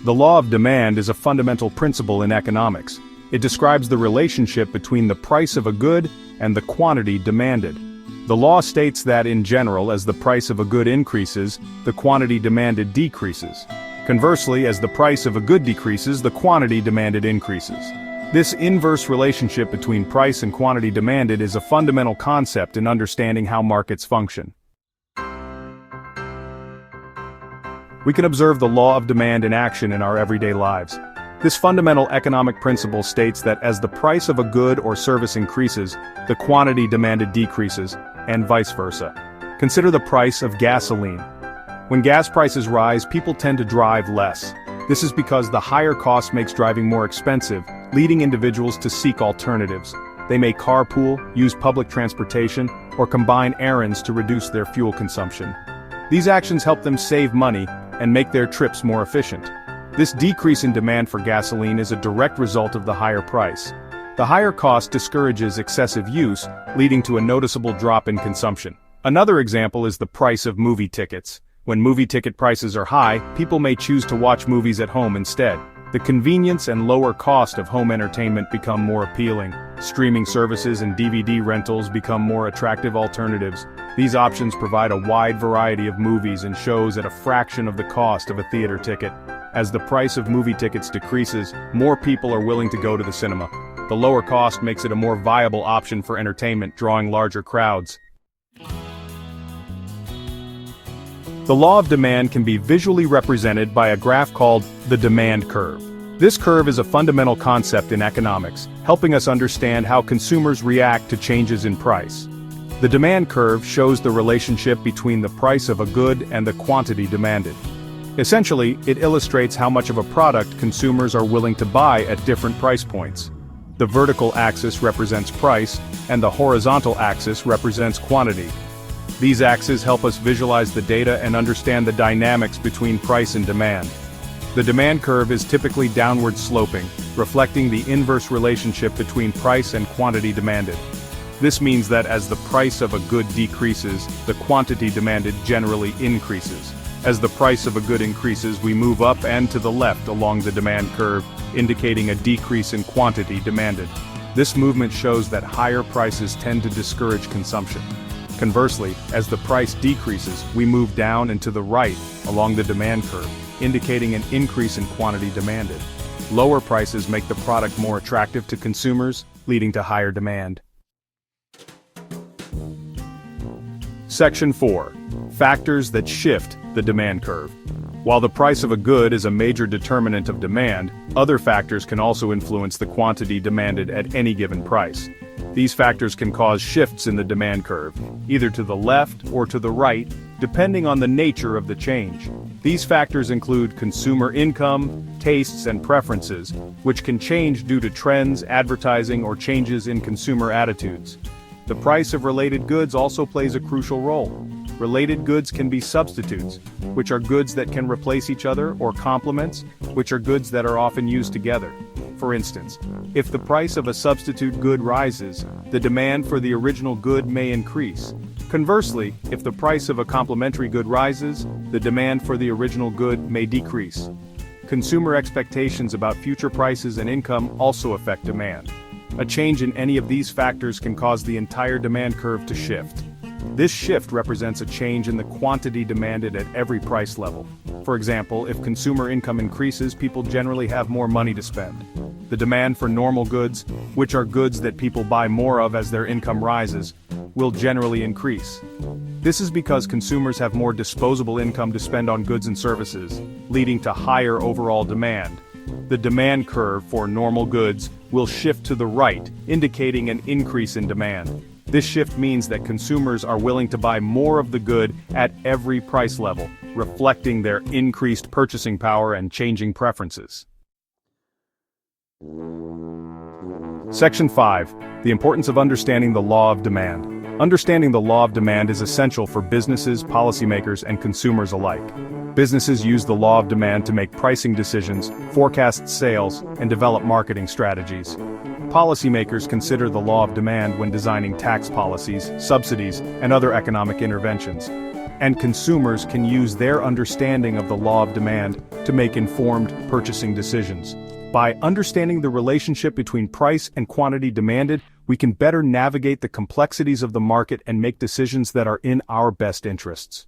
The law of demand is a fundamental principle in economics. It describes the relationship between the price of a good and the quantity demanded. The law states that in general, as the price of a good increases, the quantity demanded decreases. Conversely, as the price of a good decreases, the quantity demanded increases. This inverse relationship between price and quantity demanded is a fundamental concept in understanding how markets function. We can observe the law of demand in action in our everyday lives. This fundamental economic principle states that as the price of a good or service increases, the quantity demanded decreases, and vice versa. Consider the price of gasoline. When gas prices rise, people tend to drive less. This is because the higher cost makes driving more expensive, leading individuals to seek alternatives. They may carpool, use public transportation, or combine errands to reduce their fuel consumption. These actions help them save money and make their trips more efficient. This decrease in demand for gasoline is a direct result of the higher price. The higher cost discourages excessive use, leading to a noticeable drop in consumption. Another example is the price of movie tickets. When movie ticket prices are high, people may choose to watch movies at home instead. The convenience and lower cost of home entertainment become more appealing. Streaming services and DVD rentals become more attractive alternatives. These options provide a wide variety of movies and shows at a fraction of the cost of a theater ticket. As the price of movie tickets decreases, more people are willing to go to the cinema. The lower cost makes it a more viable option for entertainment, drawing larger crowds. The law of demand can be visually represented by a graph called the demand curve. This curve is a fundamental concept in economics, helping us understand how consumers react to changes in price. The demand curve shows the relationship between the price of a good and the quantity demanded. Essentially, it illustrates how much of a product consumers are willing to buy at different price points. The vertical axis represents price, and the horizontal axis represents quantity. These axes help us visualize the data and understand the dynamics between price and demand. The demand curve is typically downward sloping, reflecting the inverse relationship between price and quantity demanded. This means that as the price of a good decreases, the quantity demanded generally increases. As the price of a good increases, we move up and to the left along the demand curve, indicating a decrease in quantity demanded. This movement shows that higher prices tend to discourage consumption. Conversely, as the price decreases, we move down and to the right along the demand curve, indicating an increase in quantity demanded. Lower prices make the product more attractive to consumers, leading to higher demand. Section 4. Factors that shift the demand curve. While the price of a good is a major determinant of demand, other factors can also influence the quantity demanded at any given price. These factors can cause shifts in the demand curve, either to the left or to the right, depending on the nature of the change. These factors include consumer income, tastes, and preferences, which can change due to trends, advertising, or changes in consumer attitudes. The price of related goods also plays a crucial role. Related goods can be substitutes, which are goods that can replace each other, or complements, which are goods that are often used together. For instance, if the price of a substitute good rises, the demand for the original good may increase. Conversely, if the price of a complementary good rises, the demand for the original good may decrease. Consumer expectations about future prices and income also affect demand. A change in any of these factors can cause the entire demand curve to shift. This shift represents a change in the quantity demanded at every price level. For example, if consumer income increases, people generally have more money to spend. The demand for normal goods, which are goods that people buy more of as their income rises, will generally increase. This is because consumers have more disposable income to spend on goods and services, leading to higher overall demand. The demand curve for normal goods will shift to the right, indicating an increase in demand. This shift means that consumers are willing to buy more of the good at every price level, reflecting their increased purchasing power and changing preferences. Section 5. The importance of understanding the law of demand. Understanding the law of demand is essential for businesses, policymakers, and consumers alike. Businesses use the law of demand to make pricing decisions, forecast sales, and develop marketing strategies. Policymakers consider the law of demand when designing tax policies, subsidies, and other economic interventions. and consumers can use their understanding of the law of demand to make informed purchasing decisions. By understanding the relationship between price and quantity demanded, we can better navigate the complexities of the market and make decisions that are in our best interests.